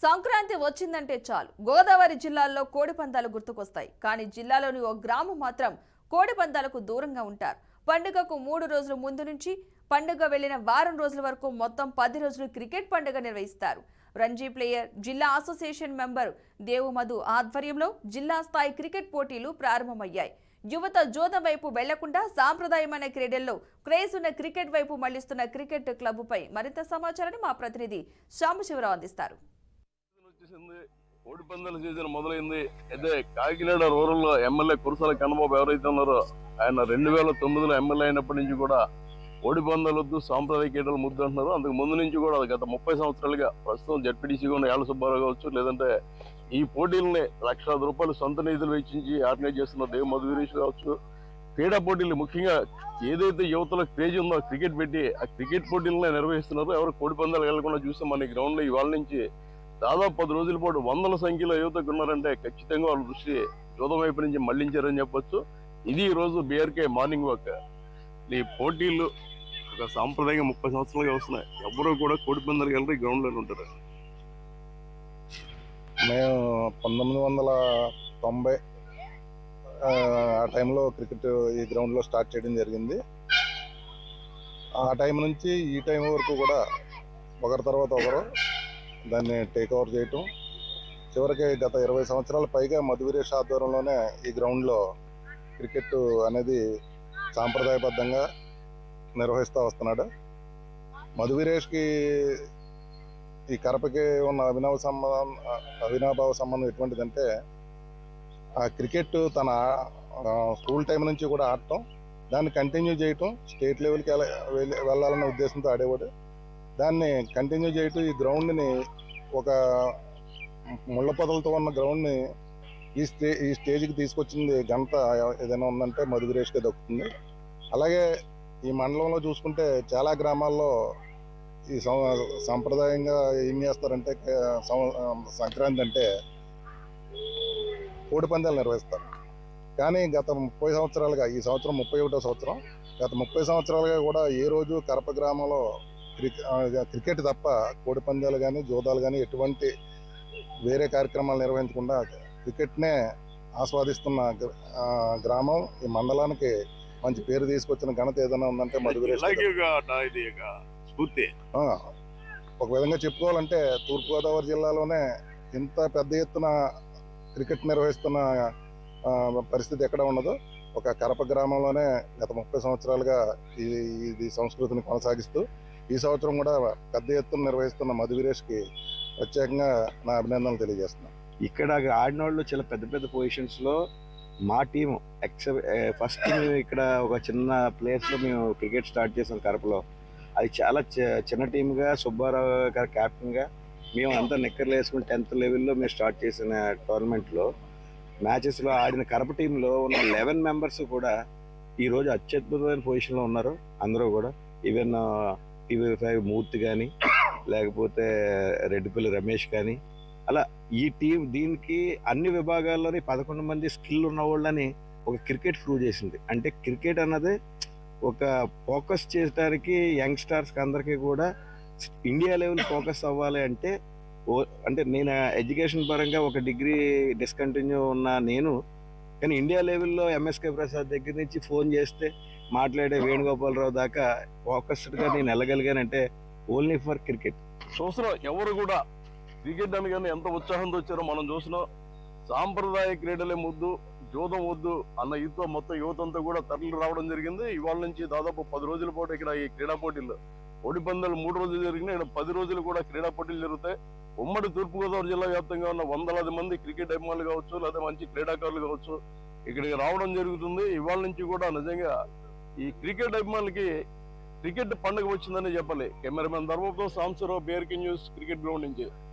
సంక్రాంతి వచ్చిందంటే చాలు గోదావరి జిల్లాల్లో కోడిపందాలు గుర్తుకొస్తాయి. కానీ జిల్లాలోని ఓ గ్రామం మాత్రం కోడిపందాలకు దూరంగా ఉంటారు. పండుగకు 3 రోజుల ముందు నుంచి పండుగ వెళ్లిన వారం రోజుల వరకు మొత్తం 10 రోజులు క్రికెట్ పండుగ నిర్వహిస్తారు. రంజీ ప్లేయర్ జిల్లా అసోసియేషన్ మెంబర్ దేవు మధు ఆధ్వర్యంలో జిల్లా స్థాయి క్రికెట్ పోటీలు ప్రారంభమయ్యాయి. యువత జోదం వైపు వెళ్లకుండా సాంప్రదాయమైన క్రీడల్లో క్రేజ్ ఉన్న క్రికెట్ వైపు మళ్లిస్తున్న క్రికెట్ క్లబ్పై మరింత సమాచారాన్ని మా ప్రతినిధి సాంబశివరావు అందిస్తారు. కోడిపందాల సీజన్ మొదలైంది. అయితే కాకినాడ రూరల్ లో ఎమ్మెల్యే కురసాల కన్నబాబు ఎవరైతే ఉన్నారో ఆయన 2009లో ఎమ్మెల్యే అయినప్పటి నుంచి కూడా కోడిపందాలు వద్దు, సాంప్రదాయ క్రీడలు ముద్దు అంటున్నారు. అందుకు ముందు నుంచి కూడా గత 30 సంవత్సరాలుగా ప్రస్తుతం జడ్పీటీసీగా ఉన్న యాళ్ళ సుబ్బారావు కావచ్చు, లేదంటే ఈ పోటీలని ₹1,00,000 సొంత నిధులు వెచ్చించి ఆర్గనైజ్ చేస్తున్న దేవ్ మధువీరేష్ కావచ్చు. క్రీడా పోటీలు ముఖ్యంగా ఏదైతే యువతలో క్రేజ్ ఉందో క్రికెట్ పెట్టి ఆ క్రికెట్ పోటీలనే నిర్వహిస్తున్నారు. ఎవరు కోడిపందాలు వెళ్లకుండా చూస్తే మన గ్రౌండ్ లో ఇవాళ నుంచి దాదాపు 10 రోజుల పాటు వందల సంఖ్యలో యువతకు ఉన్నారంటే ఖచ్చితంగా వాళ్ళ దృష్టి జోదం వైపు నుంచి మళ్లించారని చెప్పొచ్చు. ఇది ఈ రోజు బీఆర్కే మార్నింగ్ వాక్. ఈ పోటీలు ఒక సాంప్రదాయంగా 30 సంవత్సరాలుగా వస్తున్నాయి. ఎవరు కూడా కోడిపందాలకు వెళ్ళి గ్రౌండ్ లోనే ఉంటారు. మేము 1990 ఆ టైంలో క్రికెట్ ఈ గ్రౌండ్లో స్టార్ట్ చేయడం జరిగింది. ఆ టైం నుంచి ఈ టైం వరకు కూడా ఒకరి తర్వాత ఒకరు దాన్ని టేక్ ఓవర్ చేయటం, చివరికి గత 20 సంవత్సరాల పైగా మధువీరేష్ ఆధ్వర్యంలోనే ఈ గ్రౌండ్లో క్రికెట్ అనేది సాంప్రదాయబద్ధంగా నిర్వహిస్తూ వస్తున్నాడు. మధువీరేష్కి ఈ కరపకి ఉన్న అవినాభావ సంబంధం ఎటువంటిదంటే ఆ క్రికెట్ తన స్కూల్ టైం నుంచి కూడా ఆడటం, దాన్ని కంటిన్యూ చేయటం, స్టేట్ లెవెల్కి వెళ్ళాలన్న ఉద్దేశంతో ఆడేవాడు. దాన్ని కంటిన్యూ చేయటం, ఈ గ్రౌండ్ని ఒక ముళ్ళ పొదలతో ఉన్న గ్రౌండ్ని ఈ స్టేజ్కి తీసుకొచ్చింది ఘనత ఏదైనా ఉందంటే మధువీరేష్కే దక్కుతుంది. అలాగే ఈ మండలంలో చూసుకుంటే చాలా గ్రామాల్లో ఈ సాంప్రదాయంగా ఏం చేస్తారంటే సంక్రాంతి అంటే కోడిపందాలు నిర్వహిస్తారు. కానీ గత 30 సంవత్సరాలుగా, ఈ సంవత్సరం 31వ సంవత్సరం, గత 30 సంవత్సరాలుగా కూడా ఏ రోజు కరప గ్రామంలో క్రికెట్ తప్ప కోడిపందాలు కానీ జోదాలు కానీ ఎటువంటి వేరే కార్యక్రమాలు నిర్వహించకుండా క్రికెట్నే ఆస్వాదిస్తున్న గ్రామం, ఈ మండలానికి మంచి పేరు తీసుకొచ్చిన ఘనత ఏదైనా ఉందంటే మధువీరేష్. ఒక విధంగా చెప్పుకోవాలంటే తూర్పుగోదావరి జిల్లాలోనే ఇంత పెద్ద ఎత్తున క్రికెట్ నిర్వహిస్తున్న పరిస్థితి ఎక్కడ ఉండదు. ఒక కరప గ్రామంలోనే గత 30 సంవత్సరాలుగా ఇది సంస్కృతిని కొనసాగిస్తూ ఈ సంవత్సరం కూడా పెద్ద ఎత్తున నిర్వహిస్తున్న మధువీరేష్కి ప్రత్యేకంగా నా అభినందనలు తెలియజేస్తున్నాను. ఇక్కడ ఆడిన వాళ్ళు చాలా పెద్ద పెద్ద పొజిషన్స్లో మా టీం ఫస్ట్ మేము ఇక్కడ ఒక చిన్న ప్లేస్లో మేము క్రికెట్ స్టార్ట్ చేసాం కరపలో. అది చాలా చిన్న టీమ్గా సుబ్బారావు గారు క్యాప్టెన్గా మేము అంతా నిక్కర్లు వేసుకుని 10th లెవెల్లో మేము స్టార్ట్ చేసిన టోర్నమెంట్లో మ్యాచెస్లో ఆడిన కరప టీంలో ఉన్న 11 మెంబర్స్ కూడా ఈరోజు అత్యద్భుతమైన పొజిషన్లో ఉన్నారు. అందరూ కూడా ఈవెన్ TV5 మూర్తి కానీ, లేకపోతే రెడ్డిపల్లి రమేష్ కానీ, అలా ఈ టీం దీనికి అన్ని విభాగాల్లోని 11 మంది స్కిల్ ఉన్న వాళ్ళని ఒక క్రికెట్ ప్రూవ్ చేసింది. అంటే క్రికెట్ అన్నది ఒక ఫోకస్ చేయడానికి యంగ్స్టర్స్కి అందరికీ కూడా ఇండియా లెవెల్ ఫోకస్ అవ్వాలి అంటే అంటే నేను ఎడ్యుకేషన్ పరంగా ఒక డిగ్రీ డిస్కంటిన్యూ ఉన్న నేను, కానీ ఇండియా లెవెల్లో MSK ప్రసాద్ దగ్గర నుంచి ఫోన్ చేస్తే మాట్లాడే వేణుగోపాలరావు దాకా ఫోకస్డ్గా నేను వెళ్ళగలిగానంటే ఓన్లీ ఫర్ క్రికెట్. చూస్తున్నాం ఎవరు కూడా క్రికెట్ అని కానీ ఎంత ఉత్సాహంతో వచ్చారో మనం చూసినాం. సాంప్రదాయ క్రీడలే ముద్దు, జోదం వద్దు అన్న యువత మొత్తం యువతంతా కూడా తరలి రావడం జరిగింది. ఇవాళ నుంచి దాదాపు 10 రోజుల పాటు ఇక్కడ ఈ క్రీడా పోటీలు, కోడిపందాలు 3 రోజులు జరిగినాయి. ఇక్కడ 10 రోజులు కూడా క్రీడా పోటీలు జరుగుతాయి. ఉమ్మడి తూర్పుగోదావరి జిల్లా వ్యాప్తంగా ఉన్న వందలాది మంది క్రికెట్ అభిమానులు కావచ్చు, లేదా మంచి క్రీడాకారులు కావచ్చు ఇక్కడికి రావడం జరుగుతుంది. ఇవాళ నుంచి కూడా నిజంగా ఈ క్రికెట్ అభిమానులకి క్రికెట్ పండుగ వచ్చిందని చెప్పాలి. Cameraman Dharmapuram Sambasivarao, BRK news, cricket ground నుంచి.